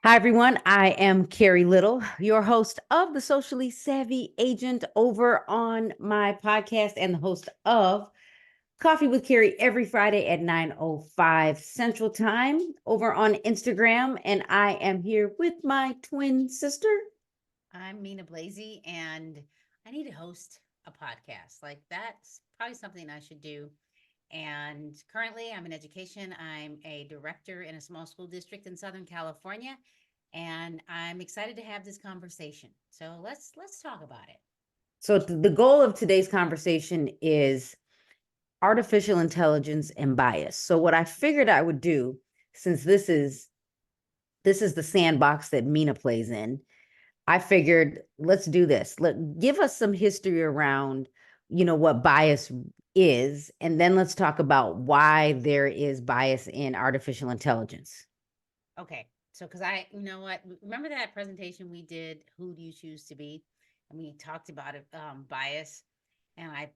Hi, everyone. I am Carrie Little, your host of the Socially Savvy Agent over on my podcast and the host of Coffee with Carrie every Friday at 9:05 Central Time over on Instagram. And I am here with my twin sister. I'm Mina Blazy, and I need to host a podcast. Like, that's probably something I should do. And currently, I'm in education. I'm a director in a small school district in Southern California, and I'm excited to have this conversation. So let's talk about it. So, the goal of today's conversation is artificial intelligence and bias. So, what I figured I would do, since this is the sandbox that Mina plays in, I figured let's do this. Give us some history around, what bias is, and then let's talk about why there is bias in artificial intelligence. Okay. So, you know what? Remember that presentation we did, Who Do You Choose to Be? And we talked about it, bias. And I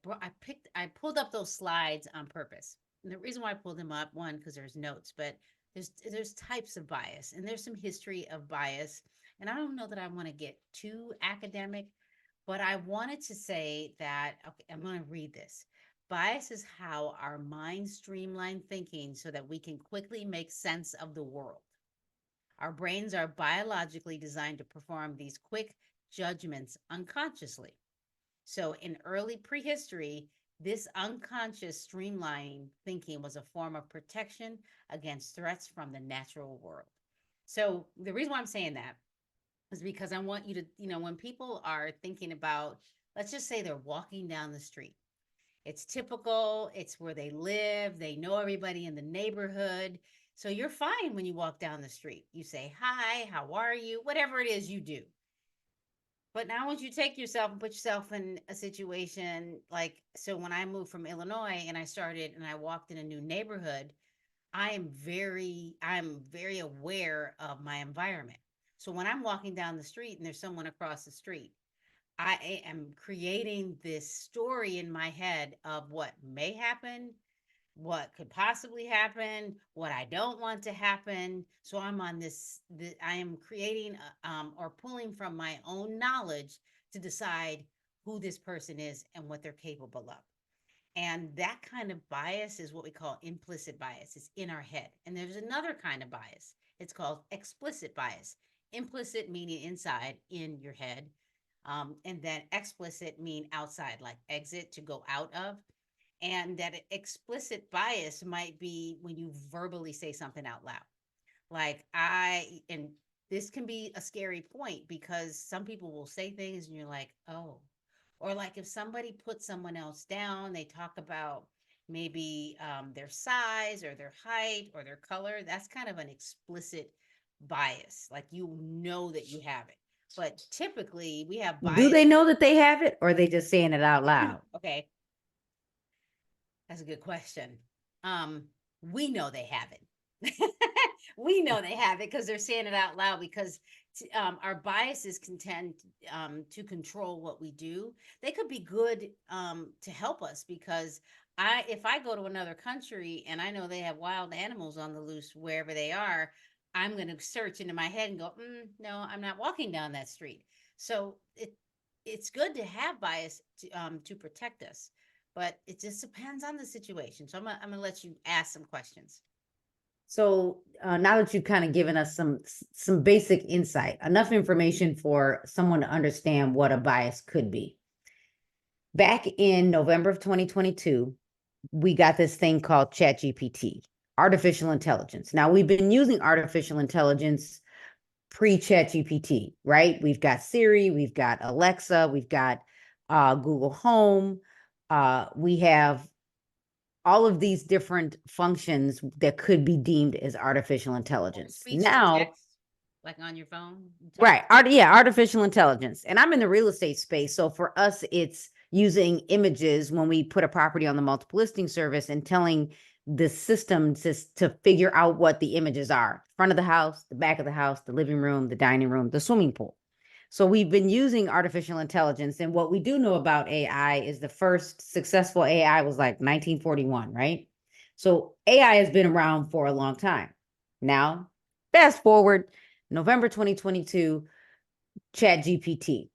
pulled up those slides on purpose. And the reason why I pulled them up, one, because there's notes, but there's types of bias and there's some history of bias. And I don't know that I want to get too academic, but I wanted to say that, okay, I'm going to read this. Bias is how our minds streamline thinking so that we can quickly make sense of the world. Our brains are biologically designed to perform these quick judgments unconsciously. So, in early prehistory, this unconscious streamlining thinking was a form of protection against threats from the natural world. So, the reason why I'm saying that is because I want you to, when people are thinking about, let's just say they're walking down the street, it's typical, it's where they live, they know everybody in the neighborhood. So, you're fine when you walk down the street. You say, hi, how are you? Whatever it is you do. But now, once you take yourself and put yourself in a situation like, so when I moved from Illinois and I walked in a new neighborhood, I'm very aware of my environment. So when I'm walking down the street and there's someone across the street, am creating this story in my head of what may happen, what could possibly happen, what I don't want to happen. So I'm on I am creating or pulling from my own knowledge to decide who this person is and what they're capable of. And that kind of bias is what we call implicit bias. It's in our head. And there's another kind of bias. It's called explicit bias. Implicit meaning inside in your head. And then explicit mean outside, like exit, to go out of. And that explicit bias might be when you verbally say something out loud. And this can be a scary point because some people will say things and you're like, oh, or like if somebody puts someone else down, they talk about maybe their size or their height or their color. That's kind of an explicit bias. Like you know that you have it. But typically we have Do bias. they know that they have it, or are they just saying it out loud? Okay, that's a good question. Um, we know they have it. We know they have it because they're saying it out loud because our biases can tend to control what we do. They could be good to help us because if I go to another country and I know they have wild animals on the loose wherever they are, I'm going to search into my head and go, no, I'm not walking down that street. So it's good to have bias to protect us, but it just depends on the situation. So I'm gonna let you ask some questions. So now that you've kind of given us some basic insight, enough information for someone to understand what a bias could be. Back in November of 2022, we got this thing called ChatGPT, artificial intelligence. Now, we've been using artificial intelligence pre-ChatGPT, right? We've got Siri, we've got Alexa, we've got Google Home. We have all of these different functions that could be deemed as artificial Or intelligence. speech to Now, text, like on your phone. You talk. right. Yeah, artificial intelligence. And I'm in the real estate space. So for us, it's using images when we put a property on the multiple listing service and telling the system to figure out what the images are: front of the house, the back of the house, the living room, the dining room, the swimming pool. So we've been using artificial intelligence. And what we do know about AI is the first successful AI was like 1941, right? So AI has been around for a long time. Now, fast forward November 2022, Chat GPT.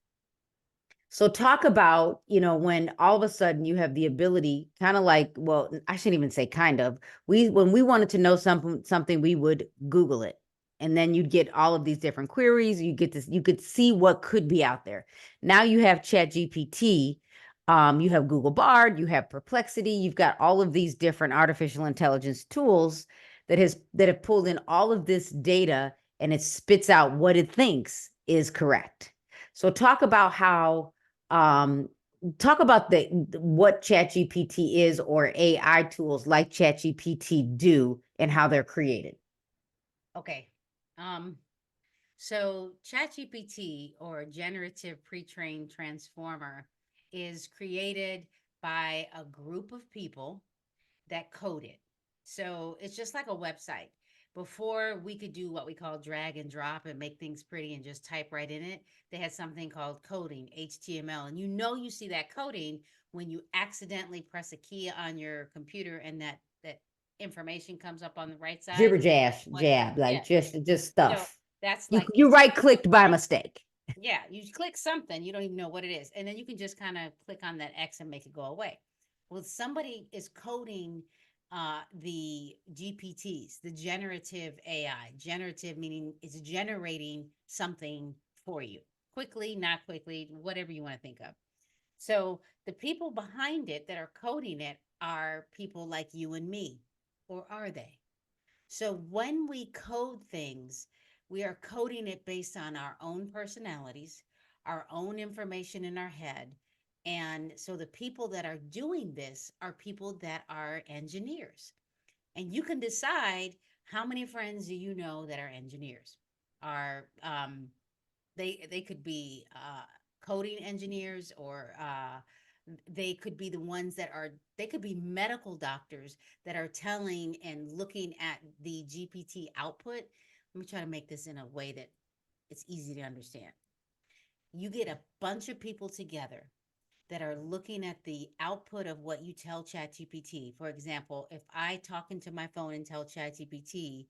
So talk about, when all of a sudden you have the ability, kind of like, well, I shouldn't even say kind of. When we wanted to know something, we would Google it. And then you'd get all of these different queries. You could see what could be out there. Now you have Chat GPT, you have Google Bard, you have Perplexity, you've got all of these different artificial intelligence tools that have pulled in all of this data, and it spits out what it thinks is correct. So talk about what ChatGPT is, or AI tools like ChatGPT do, and how they're created. Okay. So ChatGPT, or generative pre-trained transformer, is created by a group of people that code it. So it's just like a website. Before we could do what we call drag and drop and make things pretty and just type right in it, they had something called coding, HTML. And you see that coding when you accidentally press a key on your computer and that information comes up on the right side. Jibber What? jab, Yeah. like just So stuff. that's You like you right clicked by mistake. yeah, you click something, you don't even know what it is. And then you can just kind of click on that X and make it go away. Well, somebody is coding the GPTs, the generative AI. Generative meaning it's generating something for you quickly, not quickly, whatever you want to think of. So the people behind it that are coding it are people like you and me, or are they? So when we code things, we are coding it based on our own personalities, our own information in our head. And so the people that are doing this are people that are engineers. And you can decide how many friends do you know that are engineers. Are they could be coding engineers, or they could be the ones that are they could be medical doctors that are telling and looking at the GPT output. Let me try to make this in a way that it's easy to understand. You get a bunch of people together that are looking at the output of what you tell ChatGPT. For example, if I talk into my phone and tell ChatGPT,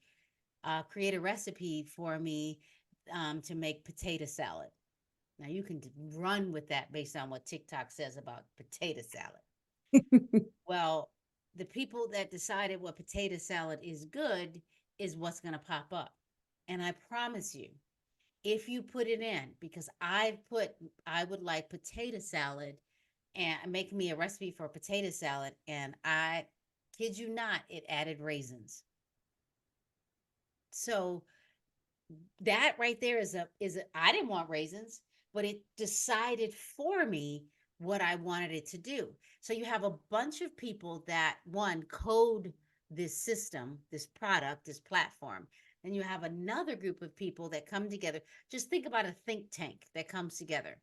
create a recipe for me to make potato salad. Now you can run with that based on what TikTok says about potato salad. Well, the people that decided what potato salad is good is what's going to pop up. And I promise you, if you put it in, because I would like potato salad and make me a recipe for potato salad. And I kid you not, it added raisins. So that right there I didn't want raisins, but it decided for me what I wanted it to do. So you have a bunch of people that one code this system, this product, this platform. Then you have another group of people that come together. Just think about a think tank that comes together.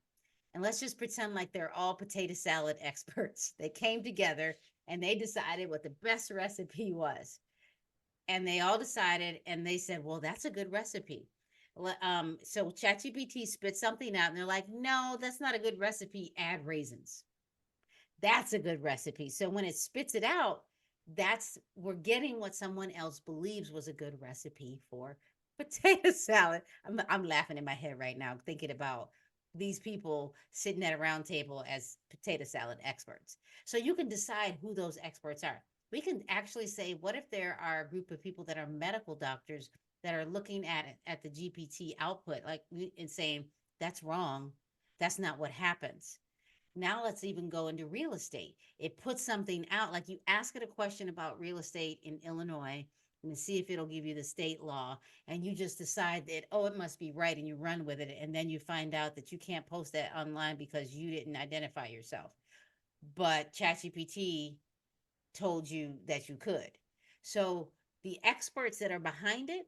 And let's just pretend like they're all potato salad experts. They came together and they decided what the best recipe was, and they all decided and they said, well, that's a good recipe. So ChatGPT spit something out and they're like, no, that's not a good recipe. Add raisins. That's a good recipe. So when it spits it out, we're getting what someone else believes was a good recipe for potato salad. I'm laughing in my head right now, thinking about these people sitting at a round table as potato salad experts. So you can decide who those experts are. We can actually say, what if there are a group of people that are medical doctors that are looking at the GPT output, like, and saying that's wrong, that's not what happens. Now let's even go into real estate. It puts something out, like you ask it a question about real estate in Illinois and see if it'll give you the state law. And you just decide that, oh, it must be right. And you run with it. And then you find out that you can't post that online because you didn't identify yourself. But ChatGPT told you that you could. So the experts that are behind it,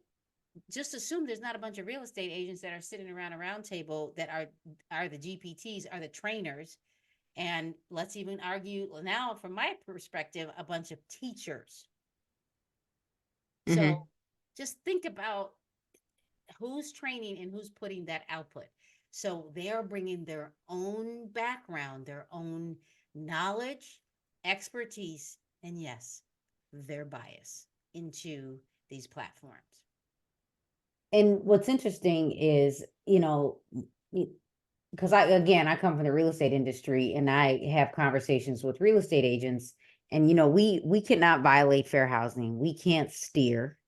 just assume there's not a bunch of real estate agents that are sitting around a round table that are the GPTs, are the trainers. And let's even argue now, from my perspective, a bunch of teachers. So Mm-hmm. just think about who's training and who's putting that output. So they're bringing their own background, their own knowledge, expertise, and yes, their bias into these platforms. And what's interesting is, because I come from the real estate industry and I have conversations with real estate agents, and we cannot violate fair housing. We can't steer.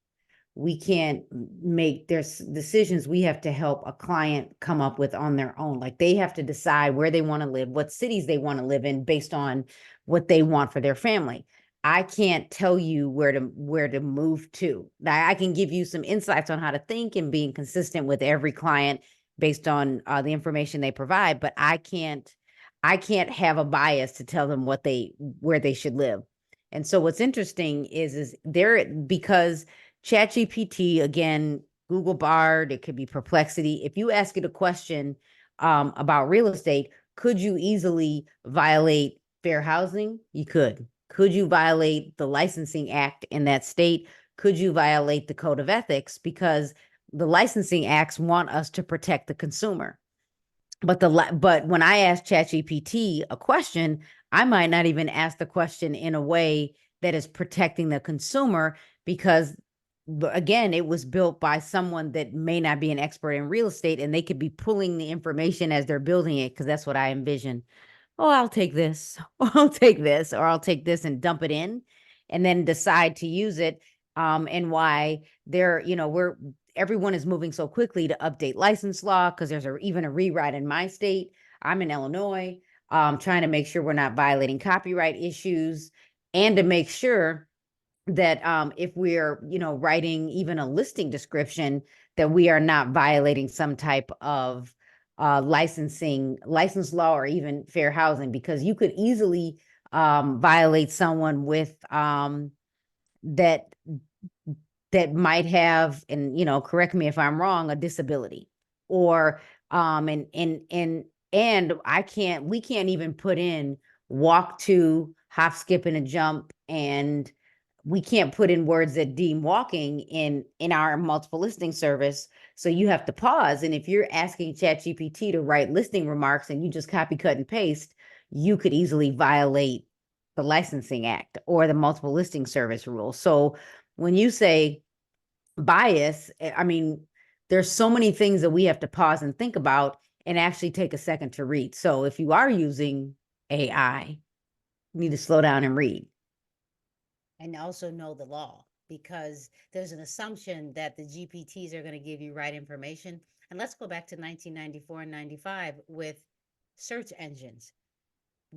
We can't make there's decisions we have to help a client come up with on their own. Like they have to decide where they want to live, what cities they want to live in based on what they want for their family. I can't tell you where to move to. Now, I can give you some insights on how to think and being consistent with every client based on the information they provide, but I can't have a bias to tell them where they should live. And so what's interesting is there because ChatGPT, again, Google Bard, it could be Perplexity. If you ask it a question about real estate, could you easily violate fair housing? You could. Could you violate the licensing act in that state? Could you violate the code of ethics? Because the licensing acts want us to protect the consumer. But when I ask ChatGPT a question, I might not even ask the question in a way that is protecting the consumer because again, it was built by someone that may not be an expert in real estate and they could be pulling the information as they're building it because that's what I envision. Oh, I'll take this, or I'll take this, or I'll take this and dump it in and then decide to use it. And why everyone is moving so quickly to update license law because there's even a rewrite in my state. I'm in Illinois, trying to make sure we're not violating copyright issues and to make sure that if we're writing even a listing description that we are not violating some type of license law or even fair housing because you could easily violate someone with that that might have, and correct me if I'm wrong, a disability or and we can't even put in walk to, hop, skip, and a jump, and we can't put in words that deem walking in our multiple listing service. So you have to pause. And if you're asking ChatGPT to write listing remarks and you just copy, cut, and paste, you could easily violate the licensing act or the multiple listing service rule. So when you say bias, I mean, there's so many things that we have to pause and think about and actually take a second to read. So if you are using AI, you need to slow down and read. And also know the law because there's an assumption that the GPTs are going to give you right information. And let's go back to 1994 and 95 with search engines.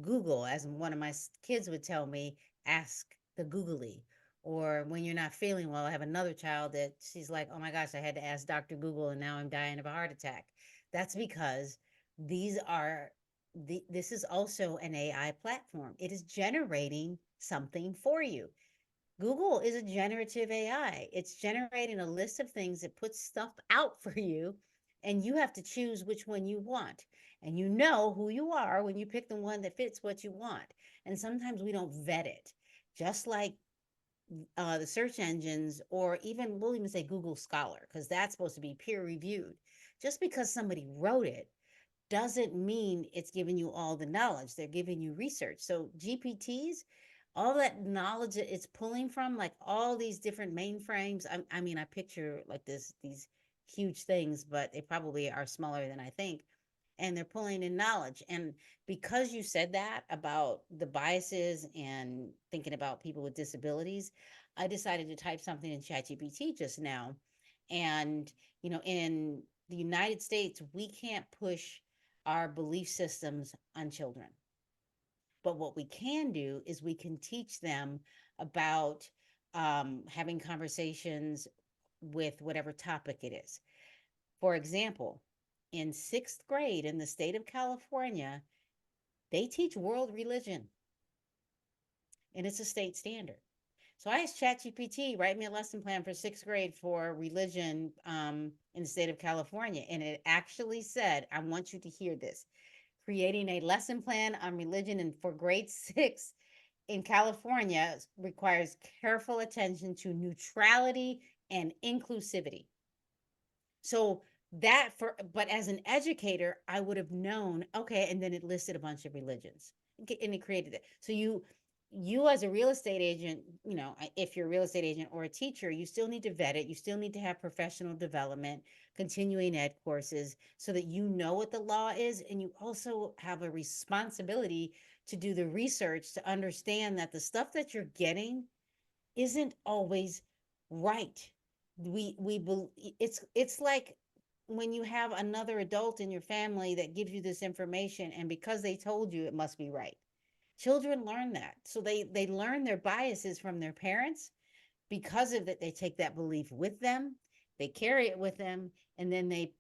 Google, as one of my kids would tell me, ask the googly. Or when you're not feeling well, I have another child that she's like, oh my gosh, I had to ask Dr. Google and now I'm dying of a heart attack. That's because these are this is also an AI platform. It is generating something for you. Google is a generative AI. It's generating a list of things that puts stuff out for you, and you have to choose which one you want. And you know who you are when you pick the one that fits what you want. And sometimes we don't vet it. Just like the search engines, or even we'll even say Google Scholar, because that's supposed to be peer reviewed. Just because somebody wrote it doesn't mean it's giving you all the knowledge. They're giving you research. So GPTs, all that knowledge that it's pulling from, like all these different mainframes. I mean, I picture like these huge things, but they probably are smaller than I think. And they're pulling in knowledge. And because you said that about the biases and thinking about people with disabilities, I decided to type something in ChatGPT just now. And, in the United States, we can't push our belief systems on children. But what we can do is we can teach them about having conversations with whatever topic it is. For example, in sixth grade in the state of California, they teach world religion, and it's a state standard. So I asked ChatGPT, write me a lesson plan for sixth grade for religion in the state of California. And it actually said, I want you to hear this, creating a lesson plan on religion and for grade six in California requires careful attention to neutrality and inclusivity. So but as an educator, I would have known, okay, and then it listed a bunch of religions and it created it. So you as a real estate agent, if you're a real estate agent or a teacher, you still need to vet it. You still need to have professional development, continuing ed courses so that you know what the law is. And you also have a responsibility to do the research to understand that the stuff that you're getting isn't always right. It's like when you have another adult in your family that gives you this information, and because they told you, it must be right. Children learn that. So they learn their biases from their parents. Because of that, they take that belief with them, they carry it with them, and then they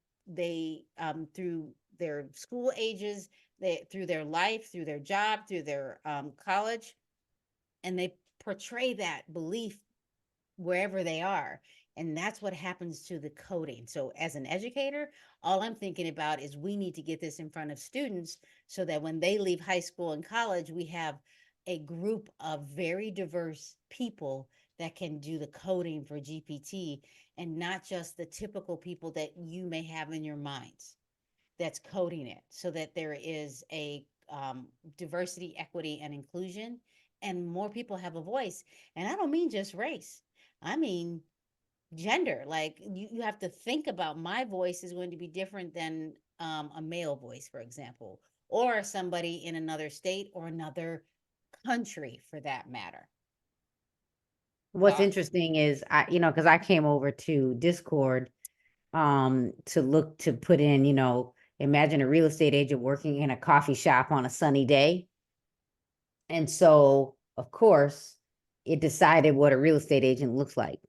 through their school ages, they through their life, through their job, through their college, and they portray that belief wherever they are. And that's what happens to the coding. So, as an educator, all I'm thinking about is we need to get this in front of students so that when they leave high school and college, we have a group of very diverse people that can do the coding for GPT, and not just the typical people that you may have in your minds that's coding it, so that there is a diversity, equity, and inclusion, and more people have a voice. And I don't mean just race, I mean gender. Like you have to think about, my voice is going to be different than a male voice, for example, or somebody in another state or another country for that matter. What's Thoughts? interesting is because I came over to Discord to look to put in, imagine a real estate agent working in a coffee shop on a sunny day. And so, of course, it decided what a real estate agent looks like.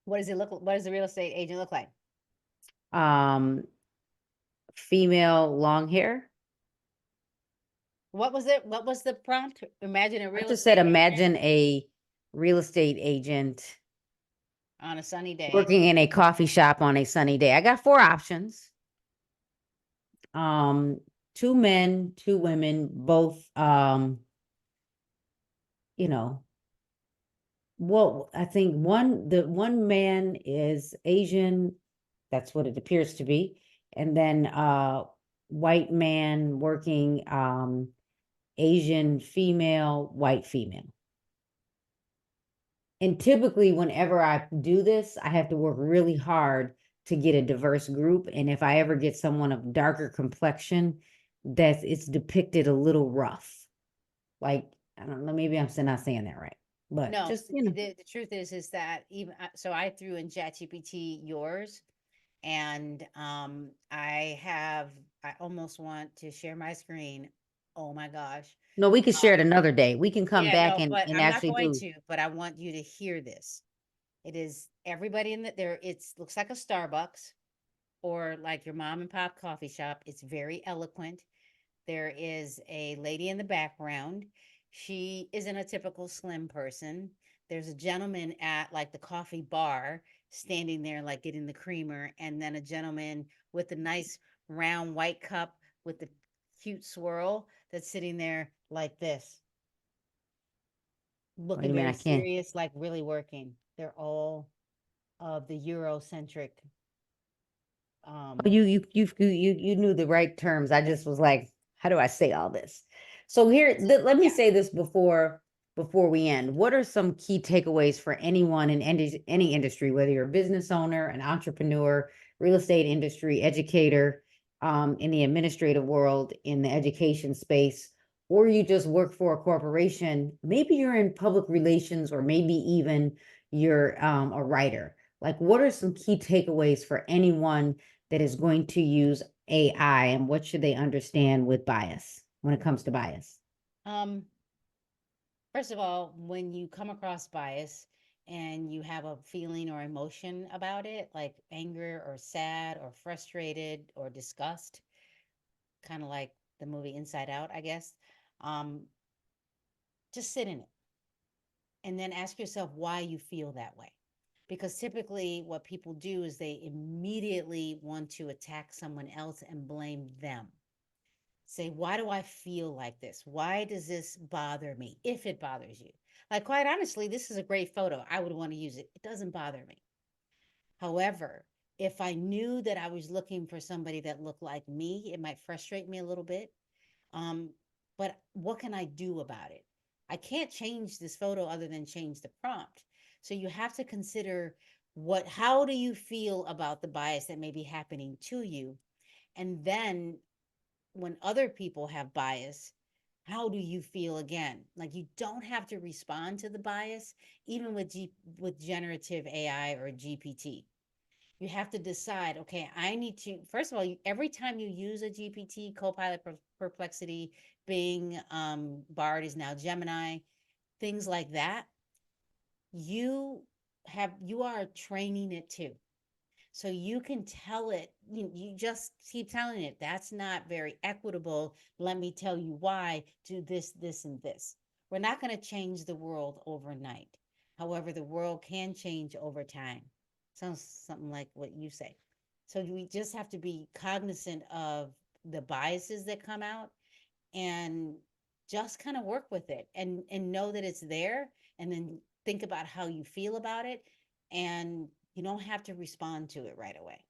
What does it look? What does the real estate agent look like? Um, Female, long hair. What was it? What was the prompt? Imagine a I real just said, estate agent imagine a real estate agent on a sunny day. working in a coffee shop on a sunny day. I got four options. Um, Two men, two women, both, you know, well, I think the one man is Asian. That's what it appears to be. And then white man working, Asian female, white female. And typically, whenever I do this, I have to work really hard to get a diverse group. And if I ever get someone of darker complexion, that it's depicted a little rough. Like, I don't know, maybe I'm still not saying that right. But No, just, you know. the truth is that even so, I threw in ChatGPT yours, and I almost want to share my screen. Oh my gosh. No, we could share it Um, another day. We can come yeah, back no, and, but and I'm not actually going do. to, but I want you to hear this. It is everybody in there. It's looks like a Starbucks or like your mom and pop coffee shop. It's very eloquent. There is a lady in the background. She isn't a typical slim person. There's a gentleman at like the coffee bar standing there, like getting the creamer, and then a gentleman with a nice round white cup with the cute swirl that's sitting there like this, Wait looking a minute, very I can't. serious, like really working. They're all of the Eurocentric. Oh, Um, you knew the right terms. I just was like, how do I say all this? So here, let me yeah. say this before we end. What are some key takeaways for anyone in any industry, whether you're a business owner, an entrepreneur, real estate industry, educator, in the administrative world, in the education space, or you just work for a corporation? Maybe you're in public relations, or maybe even you're a writer. Like, what are some key takeaways for anyone that is going to use AI, and what should they understand with bias when it comes to bias? Um, First of all, when you come across bias and you have a feeling or emotion about it, like anger or sad or frustrated or disgust, kind of like the movie Inside Out, I guess, um, just sit in it and then ask yourself why you feel that way. Because typically, what people do is they immediately want to attack someone else and blame them. Say, why do I feel like this? Why does this bother me? If it bothers you. Like, quite honestly, this is a great photo. I would want to use it. It doesn't bother me. However, if I knew that I was looking for somebody that looked like me, it might frustrate me a little bit. Um, but what can I do about it? I can't change this photo other than change the prompt. So you have to consider how do you feel about the bias that may be happening to you? And then when other people have bias, how do you feel again? Like, you don't have to respond to the bias, even with generative AI or GPT. You have to decide, okay, I need to, first of all, every time you use a GPT, Copilot, Perplexity, Bing, Bard is now Gemini, things like that, you are training it too. So you can tell it, you just keep telling it, that's not very equitable. Let me tell you why. Do this, this, and this. We're not going to change the world overnight. However, the world can change over time. Sounds something like what you say. So we just have to be cognizant of the biases that come out and just kind of work with it and know that it's there, and then think about how you feel about it, and you don't have to respond to it right away.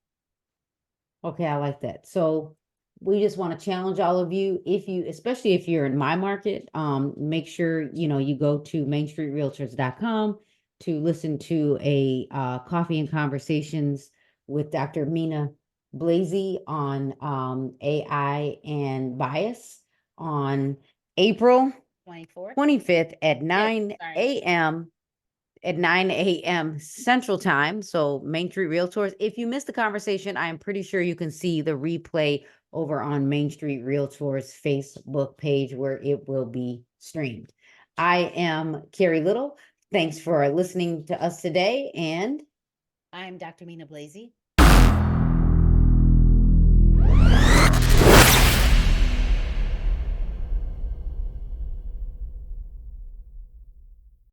Okay, I like that. So we just want to challenge all of you, especially if you're in my market, make sure, you go to mainstreetrealtors.com to listen to a coffee and conversations with Dr. Mina Blazy on AI and bias on April 24th. 25th at Fifth, 9 sorry. a.m. at 9 a.m. Central Time. So Main Street Realtors. If you missed the conversation, I am pretty sure you can see the replay over on Main Street Realtors Facebook page where it will be streamed. I am Carrie Little. Thanks for listening to us today. And I'm Dr. Mina Blazy.